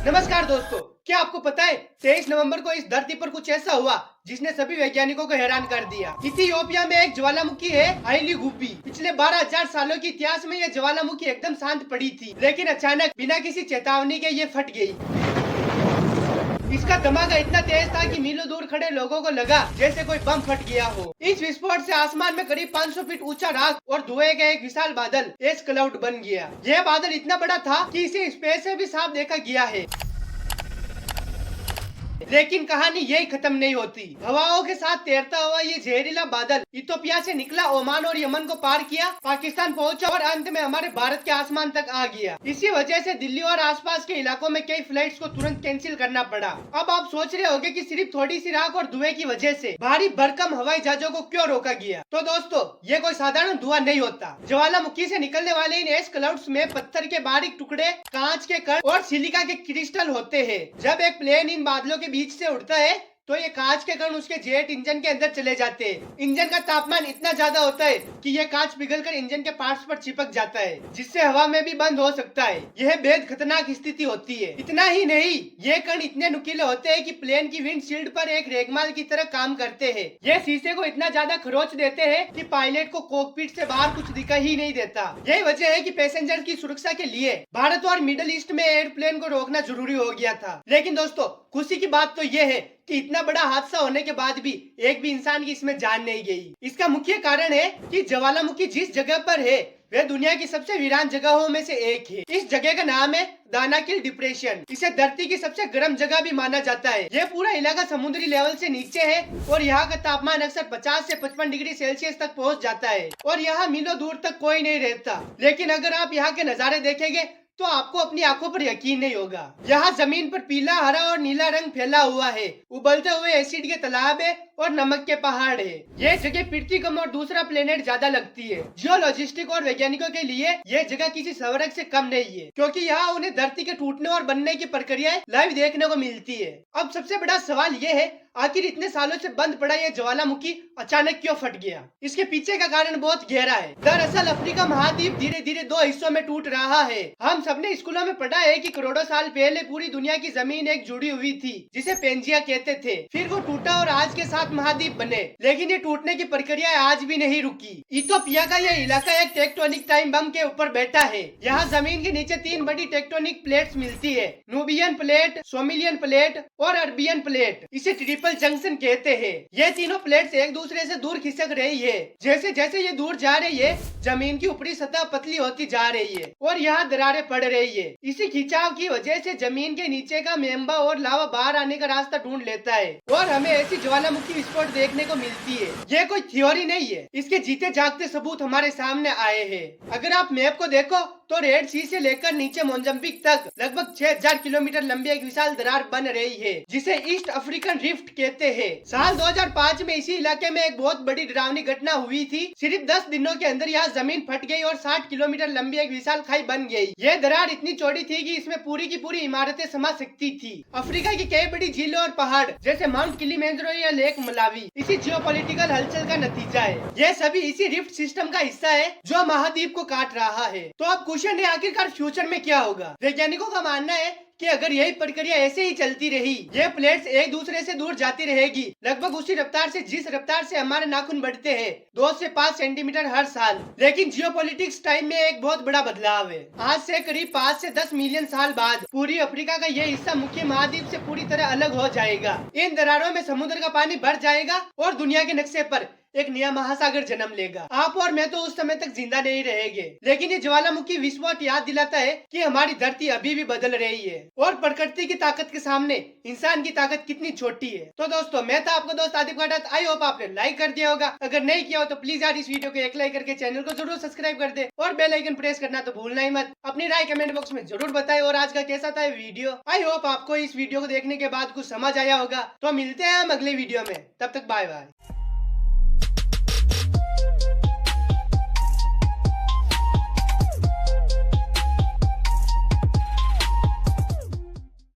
नमस्कार दोस्तों, क्या आपको पता है 23 नवंबर को इस धरती पर कुछ ऐसा हुआ जिसने सभी वैज्ञानिकों को हैरान कर दिया। इथियोपिया में एक ज्वालामुखी है हाइली गुपी। पिछले 12,000 सालों के इतिहास में यह ज्वालामुखी एकदम शांत पड़ी थी, लेकिन अचानक बिना किसी चेतावनी के ये फट गई। इसका धमाका इतना तेज था कि मीलों दूर खड़े लोगों को लगा जैसे कोई बम फट गया हो। इस विस्फोट से आसमान में करीब 500 फीट ऊंचा राख और धुएं का एक विशाल बादल एस क्लाउड बन गया। यह बादल इतना बड़ा था कि इसे स्पेस से भी साफ देखा गया है। लेकिन कहानी यही खत्म नहीं होती। हवाओं के साथ तैरता हुआ ये जहरीला बादल इथोपिया से निकला, ओमान और यमन को पार किया, पाकिस्तान पहुंचा और अंत में हमारे भारत के आसमान तक आ गया। इसी वजह से दिल्ली और आसपास के इलाकों में कई फ्लाइट्स को तुरंत कैंसिल करना पड़ा। अब आप सोच रहे होंगे कि सिर्फ थोड़ी सी राख और धुएं की वजह से भारी भरकम हवाई जहाजों को क्यों रोका गया। तो दोस्तों, ये कोई साधारण धुआं नहीं होता। ज्वालामुखी से निकलने वाले इन एस क्लाउड्स में पत्थर के बारीक टुकड़े, कांच के कण और सिलिका के क्रिस्टल होते हैं। जब एक प्लेन इन बादलों के बीच से उड़ता है तो ये कांच के कण उसके जेट इंजन के अंदर चले जाते हैं। इंजन का तापमान इतना ज्यादा होता है कि ये कांच पिघलकर इंजन के पार्ट्स पर चिपक जाता है, जिससे हवा में भी बंद हो सकता है। यह बेहद खतरनाक स्थिति होती है। इतना ही नहीं, ये कण इतने नुकीले होते हैं कि प्लेन की विंडशील्ड पर एक रेगमाल की तरह काम करते हैं। ये शीशे को इतना ज्यादा खरोच देते हैं कि पायलट को कॉकपिट से बाहर कुछ दिखाई ही नहीं देता। यही वजह है कि पैसेंजर की सुरक्षा के लिए भारत और मिडिल ईस्ट में एयरप्लेन को रोकना जरूरी हो गया था। लेकिन दोस्तों, खुशी की बात तो ये है कि इतना बड़ा हादसा होने के बाद भी एक भी इंसान की इसमें जान नहीं गई। इसका मुख्य कारण है कि ज्वालामुखी जिस जगह पर है वह दुनिया की सबसे वीरान जगहों में से एक है। इस जगह का नाम है दानाकिल डिप्रेशन। इसे धरती की सबसे गर्म जगह भी माना जाता है। यह पूरा इलाका समुद्री लेवल से नीचे है और यहाँ का तापमान अक्सर 50 से 55 डिग्री सेल्सियस तक पहुँच जाता है और यहाँ मीलों दूर तक कोई नहीं रहता। लेकिन अगर आप यहाँ के नजारे देखेंगे तो आपको अपनी आंखों पर यकीन नहीं होगा। यहाँ जमीन पर पीला, हरा और नीला रंग फैला हुआ है। उबलते हुए एसिड के तालाब है और नमक के पहाड़ है। ये जगह पृथ्वी कम और दूसरा प्लेनेट ज्यादा लगती है। जियोलॉजिस्टिक और वैज्ञानिकों के लिए ये जगह किसी स्वर्ग से कम नहीं है, क्योंकि यहाँ उन्हें धरती के टूटने और बनने की प्रक्रिया लाइव देखने को मिलती है। अब सबसे बड़ा सवाल ये है, आखिर इतने सालों से बंद पड़ा यह ज्वालामुखी अचानक क्यों फट गया? इसके पीछे का कारण बहुत गहरा है। दरअसल अफ्रीका महाद्वीप धीरे धीरे दो हिस्सों में टूट रहा है। हम सबने स्कूलों में पढ़ा है कि करोड़ों साल पहले पूरी दुनिया की जमीन एक जुड़ी हुई थी, जिसे पेंजिया कहते थे। फिर वो टूटा और आज के 7 महाद्वीप बने। लेकिन ये टूटने की प्रक्रिया आज भी नहीं रुकी। इथोपिया का यह इलाका एक टेक्टोनिक टाइम बम के ऊपर बैठा है। यहाँ जमीन के नीचे 3 बड़ी टेक्टोनिक प्लेट्स मिलती है, नूबियन प्लेट, सोमिलियन प्लेट और अर्बियन प्लेट। इसे ट्रिपल जंक्शन कहते हैं। ये तीनों प्लेट्स एक दूसरे से दूर खिसक रही है। जैसे जैसे ये दूर जा रही है, जमीन की ऊपरी सतह पतली होती जा रही है और यहाँ दरारें पड़ रही है। इसी खिंचाव की वजह से जमीन के नीचे का मेंबा और लावा बाहर आने का रास्ता ढूंढ लेता है और हमें ऐसी ज्वालामुखी विस्फोट देखने को मिलती है। ये कोई थ्योरी नहीं है, इसके जीते जागते सबूत हमारे सामने आए हैं। अगर आप मैप को देखो तो रेड सी से लेकर नीचे मोजाम्बिक तक लगभग 6000 किलोमीटर लंबी एक विशाल दरार बन रही है, जिसे ईस्ट अफ्रीकन रिफ्ट कहते हैं। साल 2005 में इसी इलाके में एक बहुत बड़ी डरावनी घटना हुई थी। सिर्फ 10 दिनों के अंदर यहाँ जमीन फट गई और 60 किलोमीटर लंबी एक विशाल खाई बन गई। यह दरार इतनी चौड़ी थी कि इसमें पूरी की पूरी इमारतें समा सकती थी। अफ्रीका की कई बड़ी झीलें और पहाड़ जैसे माउंट किलिमंजारो या लेक मलावी इसी जियोपॉलिटिकल हलचल का नतीजा है। यह सभी इसी रिफ्ट सिस्टम का हिस्सा है जो महाद्वीप को काट रहा है। तो अब क्वेश्चन है, आखिरकार फ्यूचर में क्या होगा? वैज्ञानिकों का मानना है कि अगर यही प्रक्रिया ऐसे ही चलती रही, ये प्लेट्स एक दूसरे से दूर जाती रहेगी, लगभग उसी रफ्तार से जिस रफ्तार से हमारे नाखून बढ़ते हैं, 2 से 5 सेंटीमीटर हर साल। लेकिन जियोपॉलिटिक्स टाइम में एक बहुत बड़ा बदलाव है। आज से करीब 5 से 10 मिलियन साल बाद पूरी अफ्रीका का यह हिस्सा मुख्य महाद्वीप से पूरी तरह अलग हो जाएगा। इन दरारों में समुद्र का पानी भर जाएगा और दुनिया के नक्शे पर एक नया महासागर जन्म लेगा। आप और मैं तो उस समय तक जिंदा नहीं रहेंगे, लेकिन ये ज्वालामुखी विस्फोट याद दिलाता है कि हमारी धरती अभी भी बदल रही है और प्रकृति की ताकत के सामने इंसान की ताकत कितनी छोटी है। तो दोस्तों, मैं था आपका दोस्त आदिप घाटत। आई होप आपने लाइक कर दिया होगा। अगर नहीं किया हो तो प्लीज यार इस वीडियो को एक लाइक करके चैनल को जरूर सब्सक्राइब कर दे और बेल आइकन प्रेस करना तो भूलना ही मत। अपनी राय कमेंट बॉक्स में जरूर बताएं और आज का कैसा था वीडियो। आई होप आपको इस वीडियो को देखने के बाद कुछ समझ आया होगा। तो मिलते हैं हम अगले वीडियो में, तब तक बाय बाय।